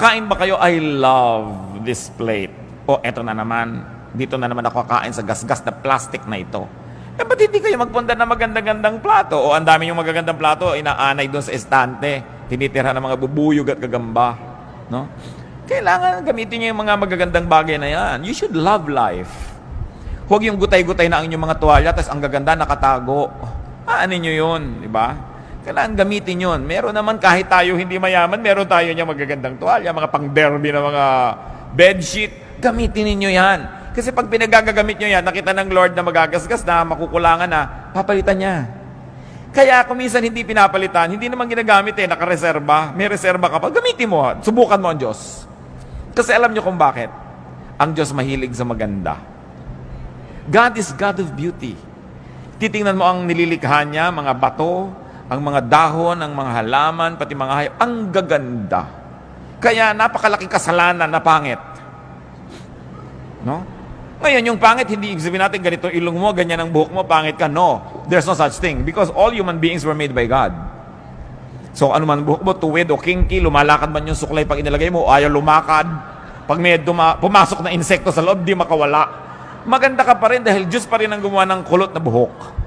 Kakain ba kayo? I love this plate. O, eto na naman. Dito na naman ako kakain sa gasgas na plastic na ito. Ba't hindi kayo magpunta ng magandang-gandang plato? O, ang dami yung magagandang plato, inaanay doon sa estante. Tinitira ng mga bubuyog at gagamba. No? Kailangan gamitin niyo yung mga magagandang bagay na yan. You should love life. Huwag yung gutay-gutay na ang inyong mga tuwalya, tapos ang gaganda nakatago. Ano nyo yun, di ba? Kailangan gamitin yun. Meron naman kahit tayo hindi mayaman, meron tayo niya magagandang tuwalya, mga pang-derby na mga bedsheet. Gamitin ninyo yan. Kasi pag pinagagamit nyo yan, nakita ng Lord na magagasgas na, makukulangan na, papalitan niya. Kaya kung minsan hindi pinapalitan, hindi naman ginagamit nakareserba. May reserba ka pa, gamitin mo. Subukan mo ang Diyos. Kasi alam nyo kung bakit. Ang Diyos mahilig sa maganda. God is God of beauty. Titingnan mo ang nililikha niya, mga bato, ang mga dahon, ang mga halaman, pati mga hayop. Ang gaganda. Kaya napakalaking kasalanan na pangit. No? Ngayon, yung pangit, hindi ibig sabihin natin ganito ilong mo, ganyan ang buhok mo, pangit ka. No. There's no such thing. Because all human beings were made by God. So, ano man buhok mo, tuwid o kinky, lumalakad man yung suklay pag inilagay mo, ayaw lumakad. Pag may pumasok na insekto sa loob, di makawala. Maganda ka pa rin dahil Diyos pa rin ang gumawa ng kulot na buhok.